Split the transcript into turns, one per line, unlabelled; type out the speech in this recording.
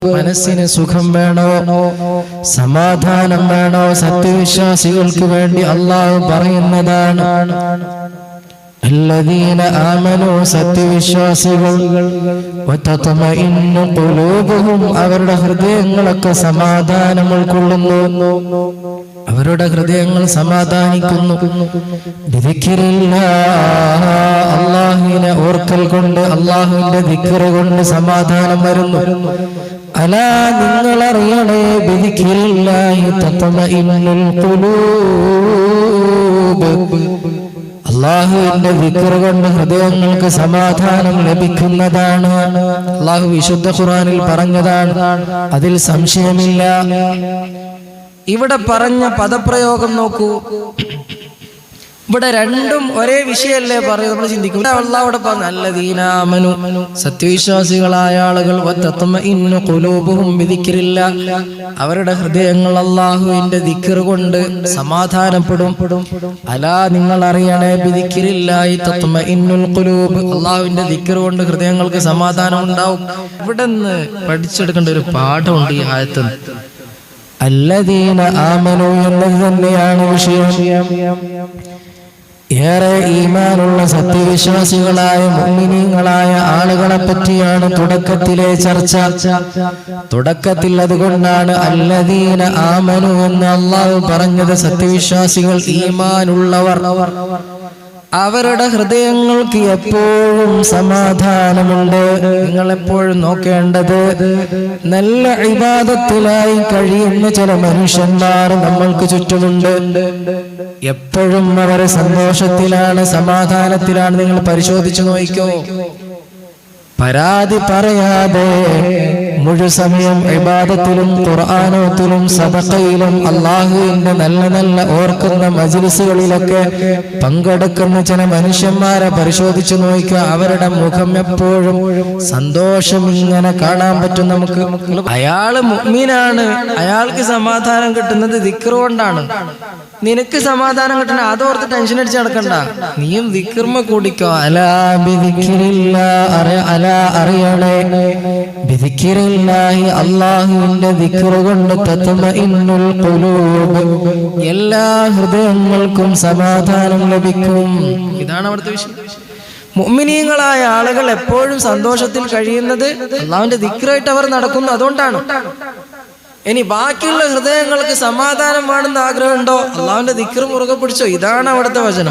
മനസ്സിന് സുഖം വേണോ, സമാധാനം വേണോ? സത്യവിശ്വാസികൾക്ക് വേണ്ടി അല്ലാഹു പറയുന്നതാണ്. അല്ലദീന ആമനൂ, സത്യവിശ്വാസികൾ, വതത്മഇന്നു ഖുലൂബുഹും, അവരുടെ ഹൃദയങ്ങളൊക്കെ സമാധാനം ഉൾക്കൊള്ളുന്നു, അവരുടെ ഹൃദയങ്ങൾ സമാധാനിക്കുന്നു. ബിദിക്രില്ലാഹ്, അല്ലാഹുവിനെ ഓർക്കൽ കൊണ്ട്, അല്ലാഹുവിന്റെ ദിക്ർ കൊണ്ട് സമാധാനം വരുന്നു. അലാ, നിങ്ങൾ അറിയണേ, ബിദിക്രില്ലാഹി തത്മഇന്നുൽ ഖുലൂബ്, അല്ലാഹുവിന്റെ ദിക്ർ കൊണ്ട് ഹൃദയങ്ങൾക്ക് സമാധാനം ലഭിക്കുന്നതാണ്. അല്ലാഹു വിശുദ്ധ ഖുർആനിൽ പറഞ്ഞതാണ്, അതിൽ സംശയമില്ല. ഇവിടെ പറഞ്ഞ പദപ്രയോഗം നോക്കൂ, ഇവിടെ രണ്ടും ഒരേ വിഷയല്ലേ പറയും. നമ്മൾ ചിന്തിക്കും, അല്ലാഹുവിടെ പറഞ്ഞു അല്ലദീന ആമനു, സത്യവിശ്വാസികളായ ആളുകൾ, വതത്മഇന്നു ഖുലൂബുഹും ബിദിക്രില്ലാഹ്, അവരുടെ ഹൃദയങ്ങൾ അല്ലാഹുവിന്റെ ദിക്ർ കൊണ്ട് സമാധാനപ്പെടും. അലാ, നിങ്ങൾ അറിയണേ, ബിദിക്രില്ലാഹി തത്മഇന്നുൽ ഖുലൂബ്, അല്ലാഹുവിന്റെ ദിക്ർ കൊണ്ട് ഹൃദയങ്ങൾക്ക് സമാധാനം ഉണ്ടാവും. ഇവിടെ നിന്ന് പഠിച്ചെടുക്കേണ്ട ഒരു പാഠമുണ്ട് ഈ ആയത്തിൽ. അല്ലദീന ആമനു എന്നത് തന്നെയാണ് വിഷയം. ഏറെ ഈമാനുള്ള സത്യവിശ്വാസികളായ മുഅ്മിനീങ്ങളായ ആളുകളെ പറ്റിയാണ് തുടക്കത്തിലെ ചർച്ച. തുടക്കത്തിൽ അതുകൊണ്ടാണ് അല്ലദീന ആമനു എന്ന് അല്ലാഹു പറഞ്ഞത്. സത്യവിശ്വാസികൾ, ഈമാനുള്ളവർ, അവരുടെ ഹൃദയങ്ങൾക്ക് എപ്പോഴും സമാധാനമുണ്ട്. നിങ്ങൾ എപ്പോഴും നോക്കേണ്ടത്, നല്ല ഇബാദത്തിലായി കഴിയുന്ന ചില മനുഷ്യന്മാർ നമ്മൾക്ക് ചുറ്റുമുണ്ട്. എപ്പോഴും അവർ സന്തോഷത്തിലാണ്, സമാധാനത്തിലാണ്. നിങ്ങൾ പരിശോധിച്ചു നോക്കിക്കോ. പരാതി പറയാതെ മുഴുസമയം ഇബാദത്തിലും ഖുർആനോത്തിലും സദഖയിലും അല്ലാഹുവിന്റെ നല്ല നല്ല ഓർക്കുന്ന മജ്ലിസുകളിലൊക്കെ പങ്കെടുക്കുന്ന ചില മനുഷ്യന്മാരെ പരിശോധിച്ചു നോക്കുക. അവരുടെ മുഖം എപ്പോഴും സന്തോഷം ഇങ്ങനെ കാണാൻ പറ്റും നമുക്ക്. അയാള് മുഅ്മിനാണ്, അയാൾക്ക് സമാധാനം കിട്ടുന്നത് ദിക്ർ കൊണ്ടാണ്. നിനക്ക് സമാധാനം കിട്ടണ അതോർത്ത് ടെൻഷൻ അടിച്ച് നടക്കണ്ട, നീയും ദിക്ർമ കൂടിക്കോ. അലാ ബിദിക്രില്ലാഹ്, അലാ അറിയണേ, ബിദിക്രില്ലാഹി, അല്ലാഹുവിന്റെ ദിക്ർ കൊണ്ട് തത്മഇന്നുൽ ഖുലൂബ്, എല്ലാ ഹൃദയങ്ങൾക്കും സമാധാനം ലഭിക്കും. ഇതാണ് അവിടുത്തെ വിഷയം. മുഅ്മിനീങ്ങളായ ആളുകൾ എപ്പോഴും സന്തോഷത്തിൽ കഴിയുന്നത് അല്ലാഹുവിന്റെ ദിക്റായിട്ട് അവർ നടക്കുന്നു, അതുകൊണ്ടാണ്. ഇനി ബാക്കിയുള്ള ഹൃദയങ്ങൾക്ക് സമാധാനം വേണമെന്ന് ആഗ്രഹമുണ്ടോ, അല്ലാഹുവിന്റെ ദിക്ർ മുറുകെ പിടിച്ചോ. ഇതാണ് അവിടുത്തെ വചനം.